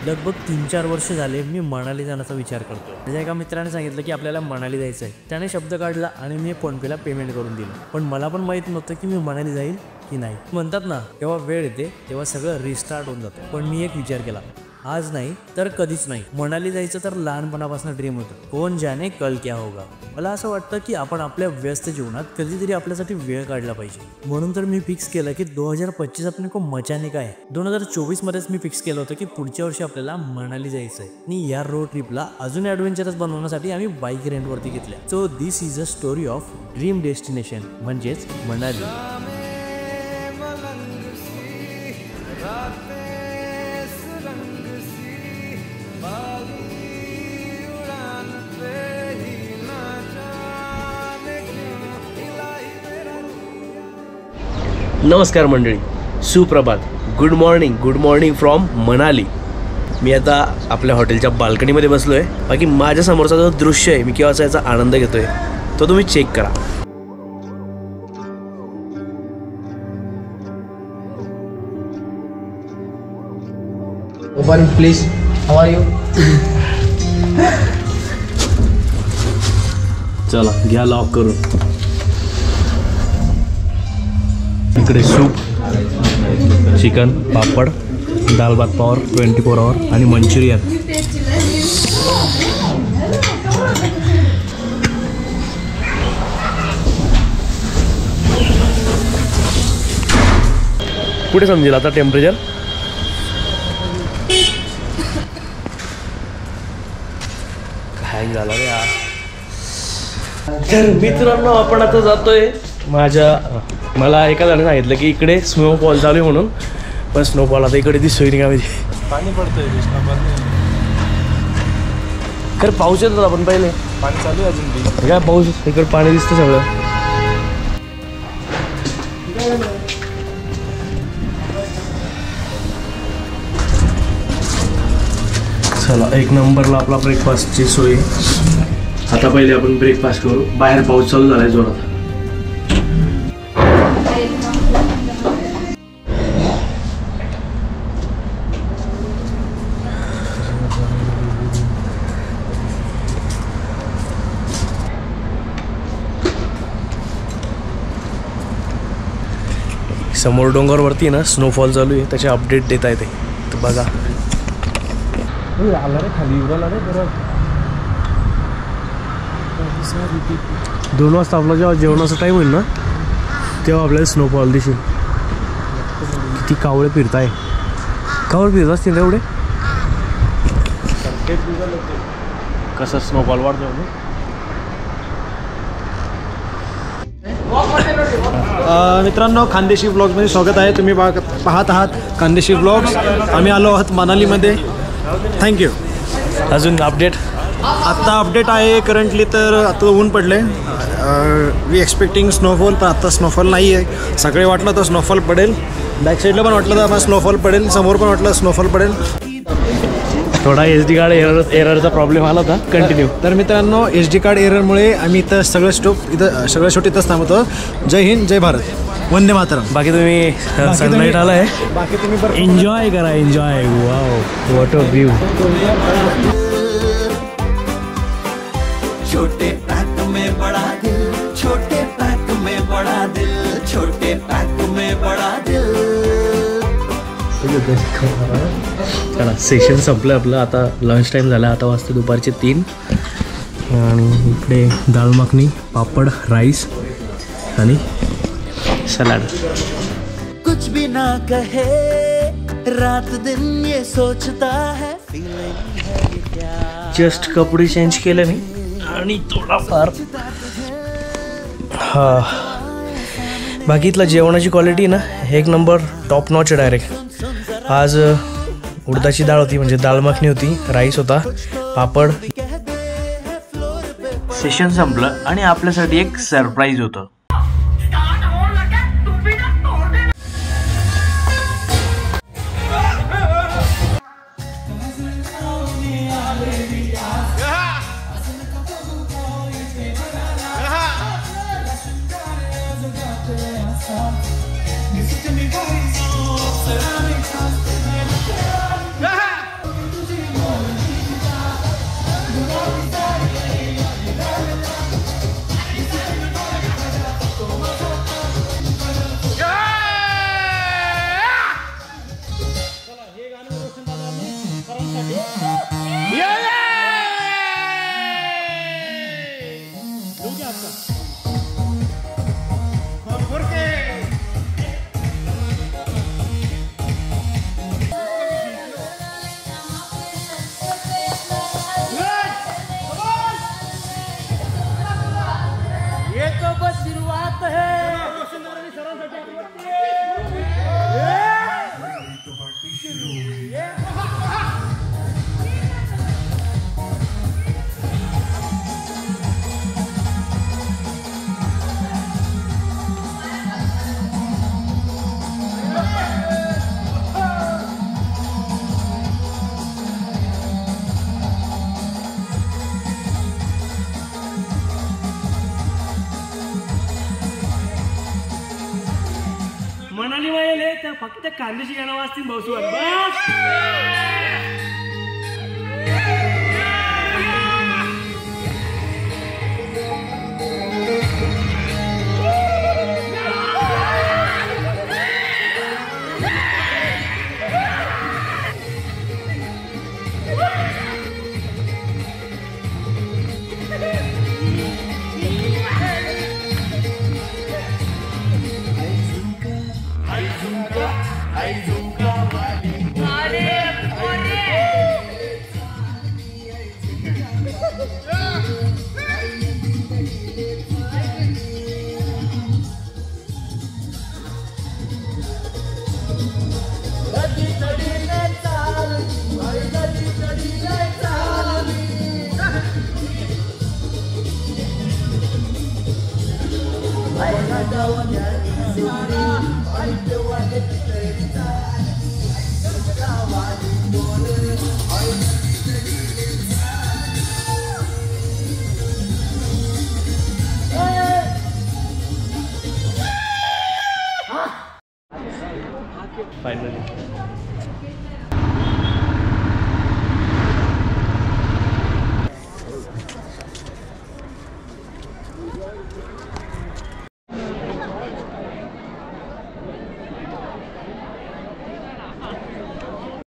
लगभग 3-4 वर्ष झाले मी मनाली जाण्याचा विचार करतो. माझ्या एका मित्राने सांगितलं की आपल्याला मनाली जायचं आहे. त्याने शब्द काढला आणि मी फोनपेला पेमेंट करून दिलं. पण मला पण माहीत नव्हतं की मी मनाली जाईल की नाही. म्हणतात ना, तेव्हा वेळ येते तेव्हा सगळं रिस्टार्ट होऊन जातं. पण मी एक विचार केला, आज नाही तर कधीच नाही. मनाली जायचं तर लहानपणापासून ड्रीम होतं. कोण जाने कल क्या होगा. मला असं वाटतं की आपण आपल्या व्यस्त जीवनात कधीतरी आपल्यासाठी वेळ काढला पाहिजे. म्हणून तर मी फिक्स केलं की 2025 आपण को मचाने का आहे. 2024 मध्येच मी फिक्स केलं होतं की पुढच्या वर्षी आपल्याला मनाली जायचं आहे. आणि या रोड ट्रिपला अजून ॲडव्हेंचरस बनवण्यासाठी आम्ही बाईक रेंटवरती घेतल्या. So this is a story of dream destination म्हणजेच मनाली. नमस्कार मंडळी, सुप्रभात, गुड मॉर्निंग फ्रॉम मनाली. मी आता आपल्या हॉटेलच्या बाल्कनीमध्ये बसलो आहे. बाकी माझ्या समोरचा जो दृश्य आहे, मी केव्हाचा याचा आनंद घेतो आहे तो तुम्ही चेक करा. Open please. How are you? चला घ्या लॉक करून. इकडे सूप, चिकन, पापड, दाल भात पावर 24 आवर आणि मंचुरियन. कुठे समजेल आता टेम्परेचर? काय झालं रे यार. तर मित्रांनो, आपण आता जातोय मला एका जणाने सांगितलं की इकडे स्नोफॉल चालू आहे म्हणून. पण स्नोफॉल आता इकडे दिसतोय नाही का, म्हणजे पाणी पडतंय. खरं पाऊस येत होता पण पहिले. पाणी चालू आहे अजून बी. काय पाऊस, इकडे पाणी दिसतं सगळं. चला, एक नंबरला आपला ब्रेकफास्टची सोय. आता पहिले आपण ब्रेकफास्ट करू. बाहेर पाऊस चालू झालाय जोरात. समोर डोंगरवरती ना स्नोफॉल चालू आहे, त्याचे अपडेट देता येते. तर बघा. आला रे खाली, उडाला रे परत. 2 वाजता आपला जेव्हा जेवणाचा टाईम होईल ना, तेव्हा आपल्याला स्नोफॉल दिसेल. किती कावळे फिरताय. कावळे फिरत असतील एवढे. कसं स्नोफॉल वाढतो. मित्रांनो, खानदेशी ब्लॉग्समध्ये स्वागत आहे. तुम्ही पाहत आहात खानदेशी ब्लॉग्स. आम्ही आलो आहोत मनालीमध्ये. थँक्यू. अजून अपडेट आत्ता अपडेट आहे करंटली तर आता ऊन पडले. वी एक्सपेक्टिंग स्नोफॉल, पण आत्ता स्नोफॉल नाही आहे. सगळे वाटलं तर स्नोफॉल पडेल. बॅक साईडला पण वाटलं तर आम्हाला स्नोफॉल पडेल. समोर पण वाटलं स्नोफॉल पडेल. थोडा SD कार्ड एररचा प्रॉब्लेम आला होता. कंटिन्यू. तर मित्रांनो, SD कार्ड एररमुळे आम्ही इथं सगळं शूट इथंच थांबतो. जय हिंद, जय भारत, वंदे मातरम. बाकी तुम्ही सनलाईट आला आहे, बाकी तुम्ही एन्जॉय करा. Enjoy. Wow, what a view. छोटे पैक में बड़ा दिल, छोटे पैक में बड़ा दिल, छोटे पैक में बड़ा दिल. चला, सेशन संपलं आपलं. आता लंच टाईम झाला. आता वाजता दुपारचे 3. आणि इकडे दाल मखनी, पापड, राईस आणि सलाड. कुछ भी ना कहे, रात दिन ये सोचता है, फीलिंग है ये क्या. जस्ट कपडे चेंज केले मी आणि थोडाफार बाकी इथला जेवणाची क्वालिटी ना एक नंबर, टॉप नॉच आहे डायरेक्ट. आज उडदाची डाळ होती, म्हणजे दाल मखनी होती, राईस होता, पापड. सेशन संपलं आणि आपल्यासाठी एक सरप्राईज होतं. ये तो बस शुरुआत है. मनाली वाले त्या फक्त कांद्याची गाणं वाजतील भाऊसोबत बस. I